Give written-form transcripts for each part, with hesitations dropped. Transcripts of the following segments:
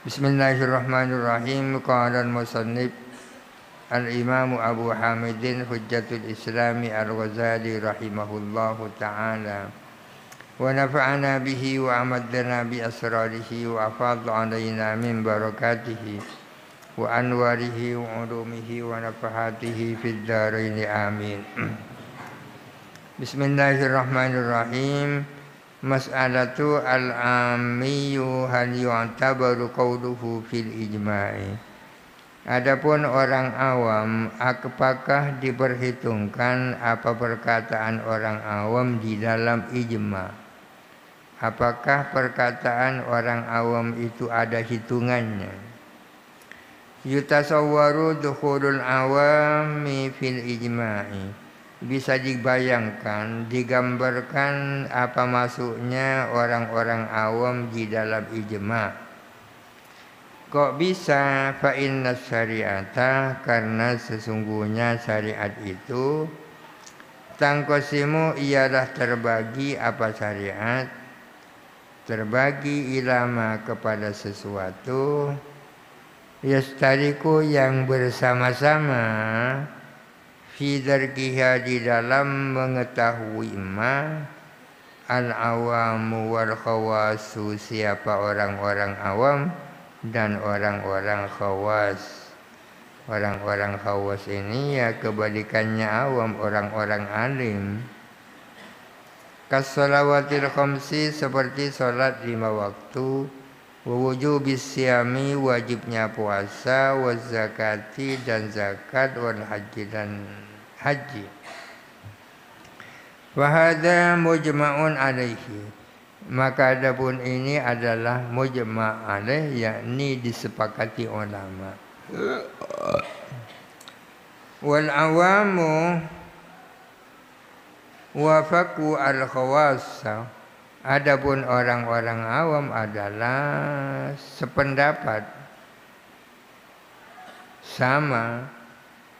Bismillahirrahmanirrahim. Qala al-musannif al-Imam Abu Hamidin Hujjatul Islami Al-Ghazali rahimahullahu ta'ala wa nafa'ana bihi wa amaddana bi asrarihi wa afadha alaina min barakatihi wa anwarihi wa ulumihi wa nafahatihi fid dharain amin. Bismillahirrahmanirrahim. Mas'alatu al-ammiyu hal yu'tabaru qawluhu fil ijma'i. Adapun orang awam, apakah diperhitungkan apa perkataan orang awam di dalam ijma'? Apakah perkataan orang awam itu ada hitungannya? Yutasawwaru dukhulul awami fil ijma'i. Bisa dibayangkan, digambarkan apa masuknya orang-orang awam di dalam ijma'. Kok bisa? Fa inna syari'ata, karena sesungguhnya syariat itu tangkosimu ialah terbagi. Apa syariat? Terbagi ilama kepada sesuatu yastariku yang bersama-sama fi darkiha di dalam mengetahui ma al-awamu wal khawasu, siapa orang-orang awam dan orang-orang khawas. Orang-orang khawas ini ya kebalikannya awam, orang-orang alim. Kas-shalawatil khamsi, seperti salat 5 waktu, wa wujubis siyami, wajibnya puasa, wa zakati, dan zakat, wal haji, dan haji. Wa hadza mujma'un alaihi, maka adapun ini adalah mujma' alaih, yakni disepakati ulama. Wal awamu wafaqu al khawassa, adapun orang-orang awam adalah sependapat, sama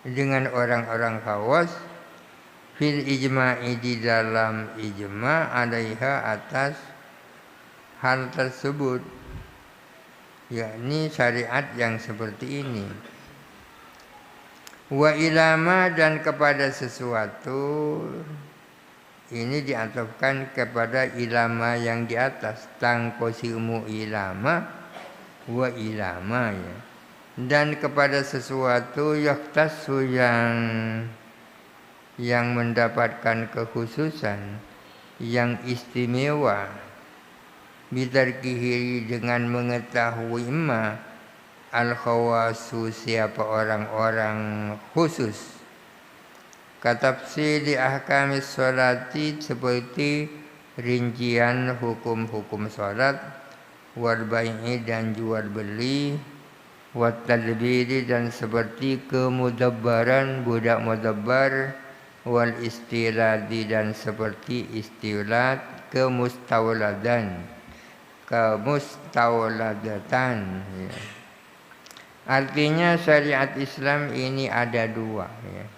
dengan orang-orang khawas fil ijma'i, di dalam ijma' alaiha, atas hal tersebut, yakni syariat yang seperti ini. Wa ilama, dan kepada sesuatu, ini diatofkan kepada ilama yang di atas, tangkosimu ilama wa ilama, ya. Dan kepada sesuatu yaktasu, yang mendapatkan kekhususan, yang istimewa, bidarkihi, dengan mengetahui ma al-khawasu, siapa orang-orang khusus. Katafsili ahkamis sholati, seperti rincian hukum-hukum sholat, wal bai'i, dan jual beli, wat tadbiri, dan seperti kemudabbaran, budak mudabbar, wal istiladi, dan seperti istilad, kemustawladatan, ya. Artinya syariat Islam ini ada dua, ya.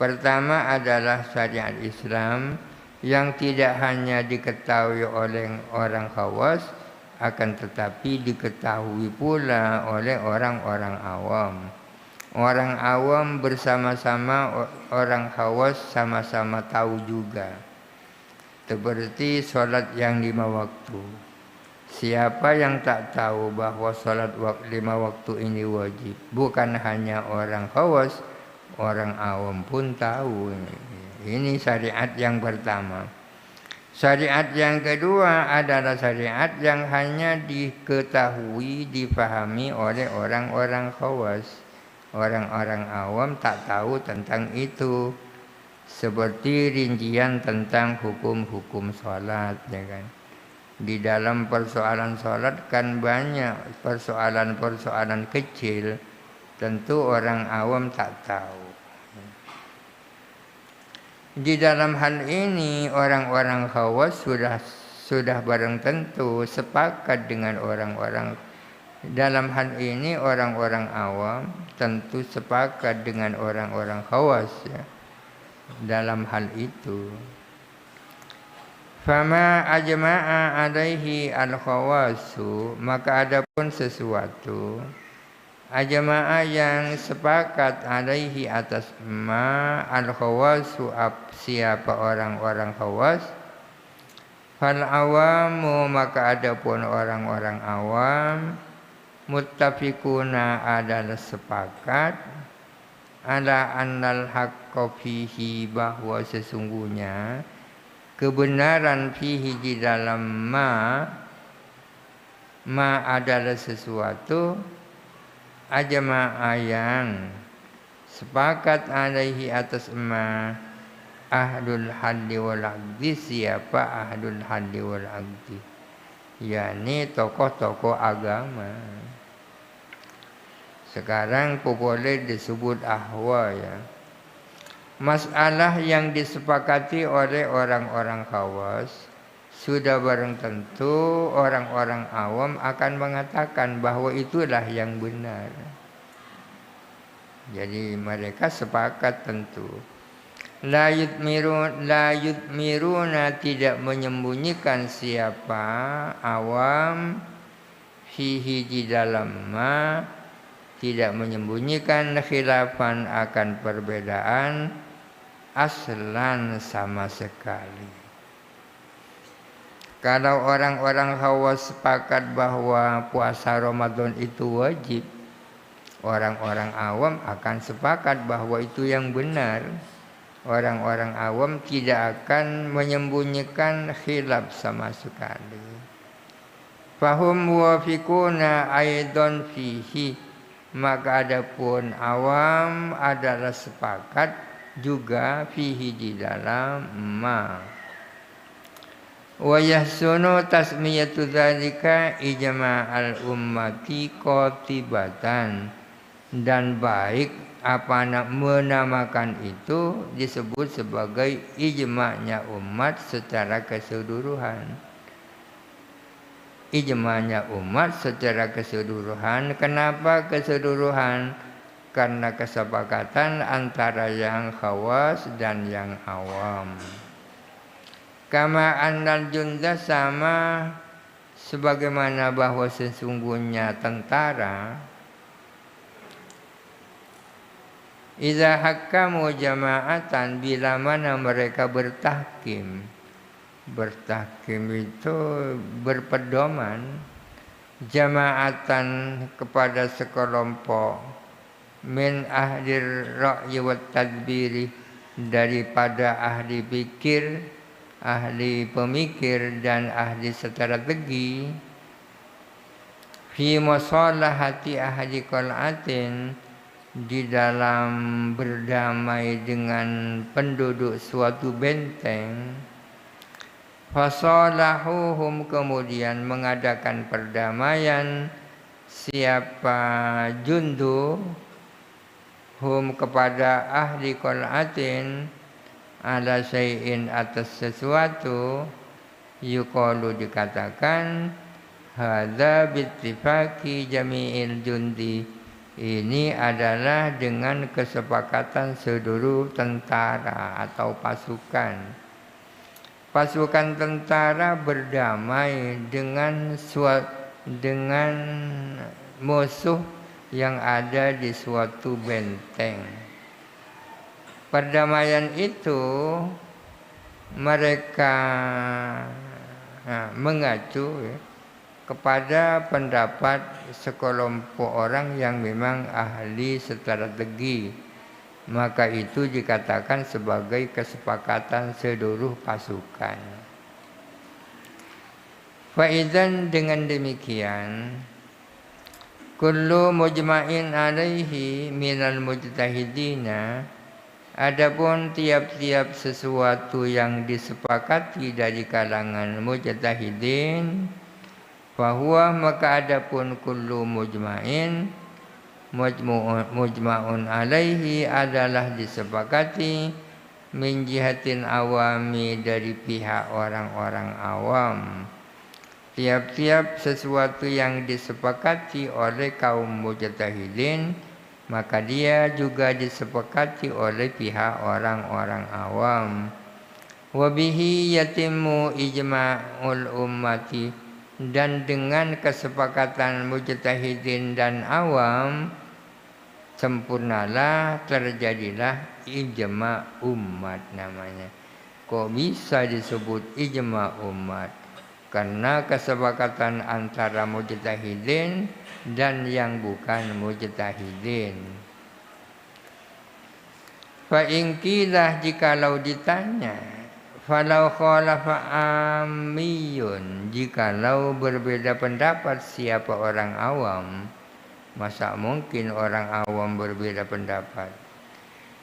Pertama adalah syariat Islam yang tidak hanya diketahui oleh orang khawas, akan tetapi diketahui pula oleh orang-orang awam. Orang awam bersama-sama orang khawas sama-sama tahu juga. Seperti sholat yang 5 waktu. Siapa yang tak tahu bahwa sholat 5 waktu ini wajib? Bukan hanya orang khawas, orang awam pun tahu. Ini syariat yang pertama. Syariat yang kedua adalah syariat yang hanya diketahui, difahami oleh orang-orang khawas. Orang-orang awam tak tahu tentang itu. Seperti rincian tentang hukum-hukum sholat, ya kan. Di dalam persoalan sholat kan banyak persoalan-persoalan kecil, tentu orang awam tak tahu. Di dalam hal ini orang-orang khawas sudah barang tentu sepakat dengan orang-orang. Dalam hal ini orang-orang awam tentu sepakat dengan orang-orang khawas, ya, dalam hal itu. Fama ajma'a alaihi al-khawasu, maka adapun sesuatu ajma'a yang sepakat alaihi atas ma al-khawasu, siapa orang-orang khawas, fal awamu, maka adapun orang-orang awam, muttafiquna adalah sepakat, ala annal haqqa fihi, bahwa sesungguhnya kebenaran fihi di dalam ma adalah sesuatu ajma'a yang sepakat alaihi atas ma ahlul haddi wal aqdi, siapa ahlul haddi wal aqdi, yakni tokoh-tokoh agama. Sekarang boleh disebut ahwa ya. Masalah yang disepakati oleh orang-orang khawas, sudah barang tentu orang-orang awam akan mengatakan bahwa itulah yang benar. Jadi mereka sepakat tentu. La yudmiruna, tidak menyembunyikan siapa awam, fihi di dalam ma, tidak menyembunyikan khilafan akan perbedaan, aslan sama sekali. Kalau orang-orang khawas sepakat bahwa puasa Ramadan itu wajib, orang-orang awam akan sepakat bahwa itu yang benar. Orang-orang awam tidak akan menyembunyikan khilaf sama sekali. Fahum wafiquna aidan fihi, maka adapun awam adalah sepakat juga fihi di dalam ma. Wa yahsunu tasmiyatu dzalika ijma'al ummati qatibatan, dan baik apa menamakan itu disebut sebagai ijma'nya umat secara keseluruhan. Ijma'nya umat secara keseluruhan. Kenapa keseluruhan? Karena kesepakatan antara yang khawas dan yang awam. Kama annal junda, sama sebagaimana bahwa sesungguhnya tentara, idza hakamu jama'atan, bila mana mereka bertahkim. Bertahkim itu berpedoman, jama'atan kepada sekelompok, min ahli ra'yi wat tadbiri, daripada ahli pikir, ahli pemikir dan ahli strategi, fi masalahati ahli qal'atin, di dalam berdamai dengan penduduk suatu benteng, fasalahuhum, kemudian mengadakan perdamaian siapa jundu, hum kepada ahli qal'atin, ala syai'in atas sesuatu, yuqalu dikatakan, hadza bittifaqi jami'il jundi, ini adalah dengan kesepakatan seluruh tentara atau pasukan. Pasukan tentara berdamai dengan musuh yang ada di suatu benteng. Perdamaian itu mereka mengacu kepada pendapat sekelompok orang yang memang ahli strategi, maka itu dikatakan sebagai kesepakatan seluruh pasukan. Faidan, dengan demikian, kullu mujma'in alaihi minal mujtahidina, adapun tiap-tiap sesuatu yang disepakati dari kalangan mujtahidin, bahwa maka adapun kullu mujma'in, mujma'un alaihi adalah disepakati, min jihatin awami, dari pihak orang-orang awam. Tiap-tiap sesuatu yang disepakati oleh kaum mujtahidin, maka dia juga disepakati oleh pihak orang-orang awam. Wa bihi yatimmu ijma'ul ummati, dan dengan kesepakatan mujtahidin dan awam sempurnalah, terjadilah ijma' umat namanya. Kok bisa disebut ijma' umat? Karena kesepakatan antara mujtahidin dan yang bukan mujtahidin. Fa in qilah, jikalau ditanya, falau khalafa amiyun, jikalau berbeda pendapat siapa orang awam. Masa mungkin orang awam berbeda pendapat?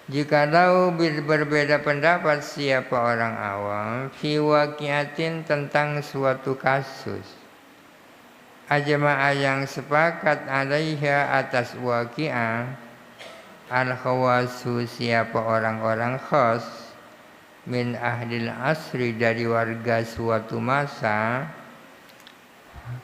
Jikalau berbeda pendapat siapa orang awam fi waqiatin, tentang suatu kasus, ajma'a yang sepakat alaiha atas waqi'ah, al-khawasu, siapa orang-orang khas, min ahlil asri, dari warga suatu masa,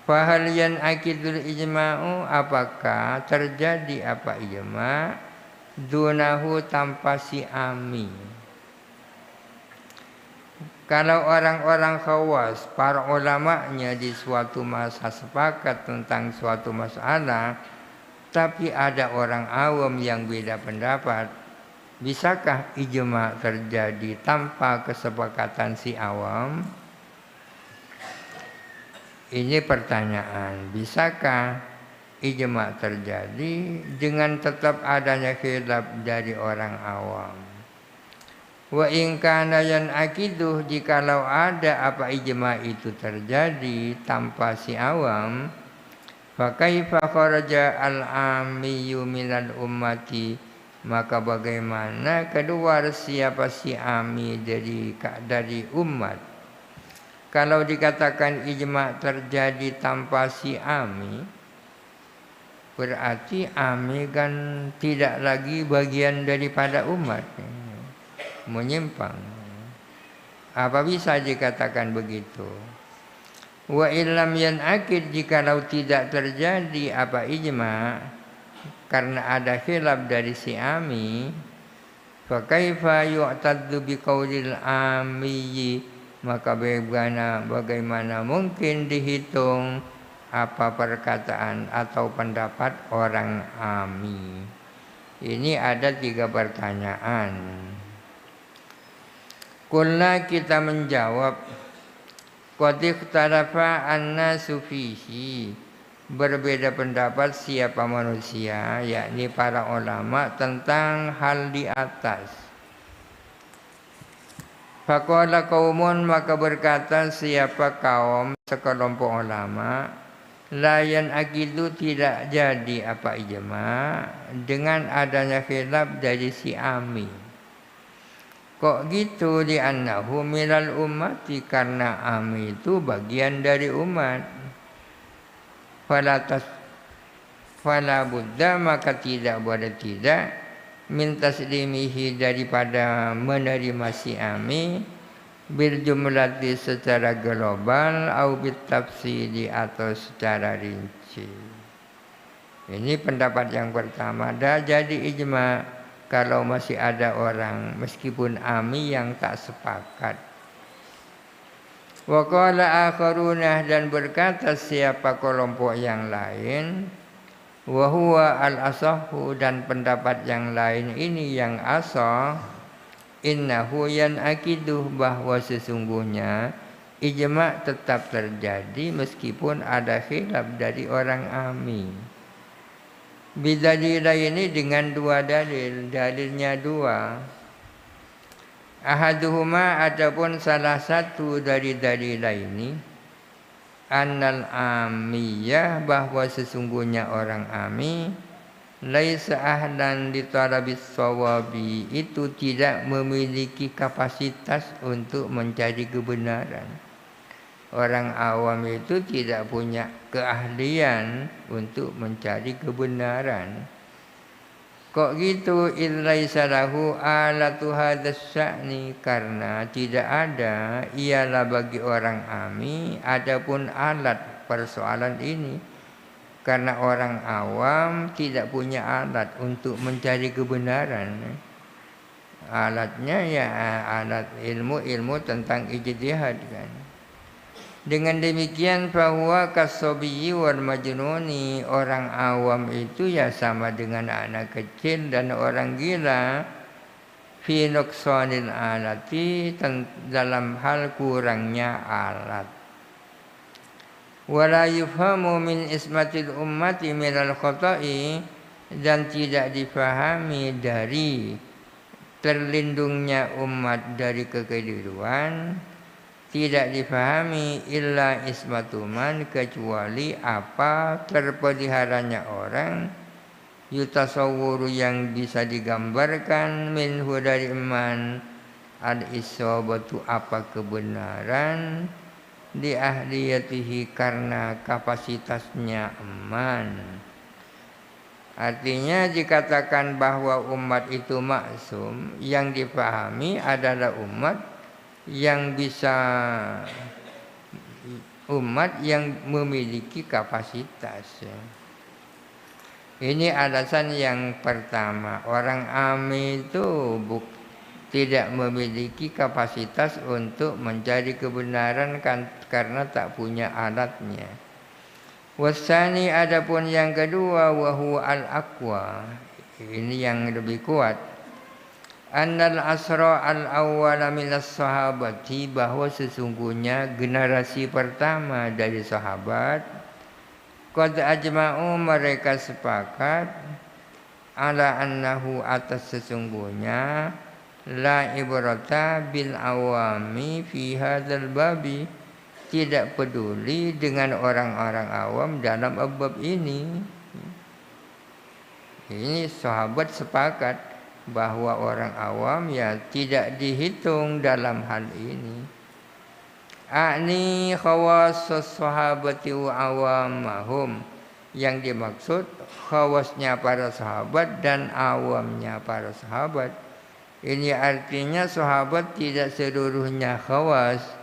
fahal yan'aqidul ijma'u, apakah terjadi apa ijma' dunahu, tanpa si ami. Kalau orang-orang khawas, para ulama'nya di suatu masa sepakat tentang suatu masalah, tapi ada orang awam yang beda pendapat, bisakah ijma' terjadi tanpa kesepakatan si awam? Ini pertanyaan, bisakah ijma' terjadi dengan tetap adanya khilaf dari orang awam? Wa in kana yan'aqiduh, jikalau ada apa ijma' itu terjadi tanpa si awam, fa kaifa kharaja al-amiyyu minal ummati, maka bagaimana keluar siapa si ami dari umat? Kalau dikatakan ijma' terjadi tanpa si ami, berarti ami kan tidak lagi bagian daripada umat, menyimpang. Apa bisa dikatakan begitu? Wa illam yan'aqid, jikalau tidak terjadi apa ijma' karena ada khilaf dari si ami, fa kaifa yu'taddu biqaulil amiyyi, maka bagaimana mungkin dihitung apa perkataan atau pendapat orang ami? Ini ada 3 pertanyaan. Qulna, kita menjawab, qad ikhtalafa an-nasu fihi, berbeda pendapat siapa manusia, yakni para ulama, tentang hal di atas. Faqala qaumun, maka berkata siapa kaum, sekelompok ulama, la yan'aqidu, tidak jadi apa ijma' dengan adanya khilaf dari si ami. Kok gitu? Li'annahu minal ummati, karena ami itu bagian dari umat. Fala budda, maka tidak boleh tidak, min taslimihi, daripada menerima si ami, bil jumlati, secara global, au bit tafsili, atau secara rinci. Ini pendapat yang pertama. Dah jadi ijma' kalau masih ada orang meskipun ami yang tak sepakat. Wa qala akharunah, dan berkata siapa kelompok yang lain, wa huwa al-asahhu, dan pendapat yang lain ini yang asah, innahu yan'aqiduh, bahwa sesungguhnya ijma' tetap terjadi meskipun ada khilaf dari orang ami. Bidalil ini dengan 2 dalil, dalilnya 2. Ahaduhuma, adapun salah satu dari dalil ini, annal amiyah, bahwa sesungguhnya orang ami, laisa ahlan li talabis shawabi, itu tidak memiliki kapasitas untuk mencari kebenaran. Orang awam itu tidak punya keahlian untuk mencari kebenaran. Kok gitu? Ilaisa lahu alatu hadas sya'ni, karena tidak ada ialah bagi orang ami adapun alat persoalan ini. Karena orang awam tidak punya alat untuk mencari kebenaran. Alatnya ya alat ilmu tentang ijtihad kan. Dengan demikian bahwa kasobiyyi wal majnuni, orang awam itu ya sama dengan anak kecil dan orang gila, fi nuqsanil alati, dalam hal kurangnya alat. Wala yufhamu min ismatil ummati minal khata'i, dan tidak difahami dari terlindungnya umat dari kekeliruan, tidak difahami illa ismatuman, kecuali apa terpeliharanya orang, yutasawwuru yang bisa digambarkan, minhu dari iman, al-isabatu apa kebenaran, di ahliyatihi karena kapasitasnya eman. Artinya dikatakan bahwa umat itu maksum, yang dipahami adalah umat yang bisa, umat yang memiliki kapasitas. Ini alasan yang pertama. Orang ami itu tidak memiliki kapasitas untuk mencari kebenaran karena tak punya alatnya. Wasani, adapun yang kedua, wahu al-aqwa, ini yang lebih kuat. Annal asra al-awwala minas sahabati, bahwa sesungguhnya generasi pertama dari sahabat, qad ajma'u, mereka sepakat, ala annahu, atas sesungguhnya, la ibrata bil awami fi hadzal babi, tidak peduli dengan orang-orang awam dalam bab ini. Ini sahabat sepakat bahwa orang awam ya tidak dihitung dalam hal ini. Ani khawasus sahabati wa awamahum, yang dimaksud khawasnya para sahabat dan awamnya para sahabat. Ini artinya sahabat tidak seluruhnya khawas,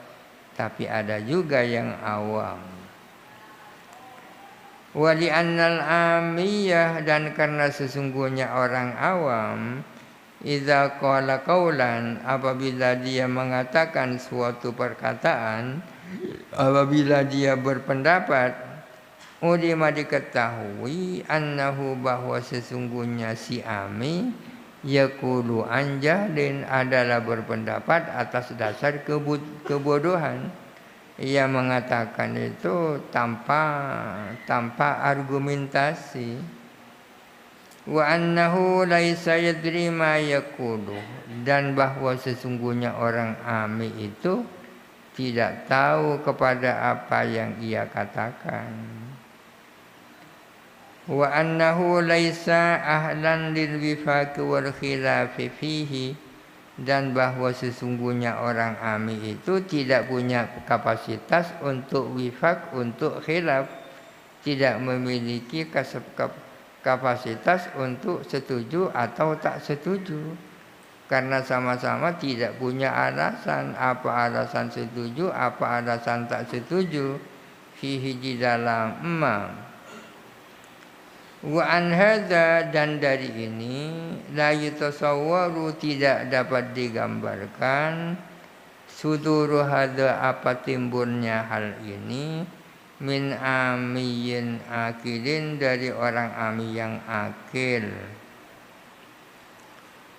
tapi ada juga yang awam. Wali annal amiyah, dan karena sesungguhnya orang awam, idza qala qaulan, apabila dia mengatakan suatu perkataan, apabila dia berpendapat, ulima diketahui, annahu, bahwa sesungguhnya si ami, yaqulu anjahlin, adalah berpendapat atas dasar kebodohan. Ia mengatakan itu tanpa argumentasi. Wa annahu laisa yadri ma yaqulu, dan bahwa sesungguhnya orang ami itu tidak tahu kepada apa yang ia katakan. Wa annahu laisa ahlan lil wifaq wal khilaf fihi, dan bahwa sesungguhnya orang ami itu tidak punya kapasitas untuk wifaq, untuk khilaf, tidak memiliki kapasitas untuk setuju atau tak setuju, karena sama-sama tidak punya alasan, apa alasan setuju, apa alasan tak setuju, fihi, di dalam emam. Wa an hadza, dan dari ini, la yutasawwaru, tidak dapat digambarkan, suduru hadza, apa timbulnya hal ini, min amiyin akilin, dari orang ami yang akil.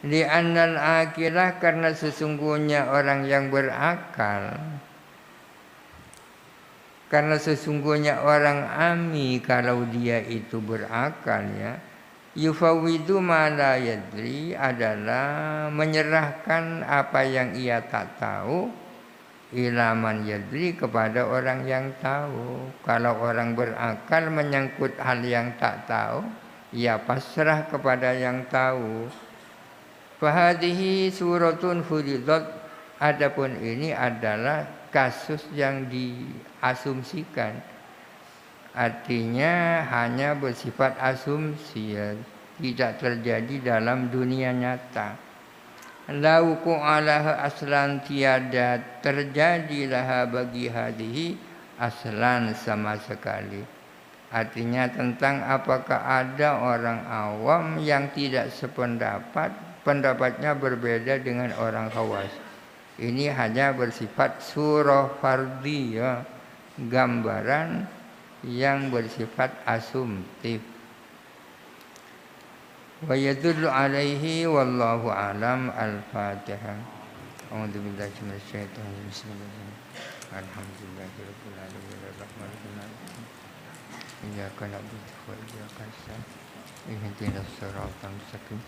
Li annal akilah, karena sesungguhnya orang yang berakal, karena sesungguhnya orang ami kalau dia itu berakal ya, yufawidu ma la yadri, adalah menyerahkan apa yang ia tak tahu, ilaman yadri, kepada orang yang tahu. Kalau orang berakal menyangkut hal yang tak tahu, ia pasrah kepada yang tahu. Fahadihi suratun furidat, adapun ini adalah kasus yang diasumsikan, artinya hanya bersifat asumsi, ya, tidak terjadi dalam dunia nyata. Lau qu'alaha aslan, tiada terjadilah bagi hadihi aslan sama sekali. Artinya tentang apakah ada orang awam yang tidak sependapat pendapatnya berbeda dengan orang khawas. Ini hanya bersifat surah fardhi ya, gambaran yang bersifat asumtif. Wa yadullu alaihi wallahu alam. Al-Fatihah. A'udzu billahi minasyaitonir rajim. Bismillahirrahmanirrahim. Alhamdulillahirabbil alamin arrahmanir rahim. Iyyaka na'budu wa iyyaka nasta'in. Ihdinas siratal mustaqim.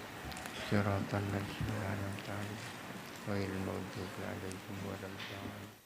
Siratal ladzina an'amta 'alaihim ghairil maghdubi 'alaihim waladdallin.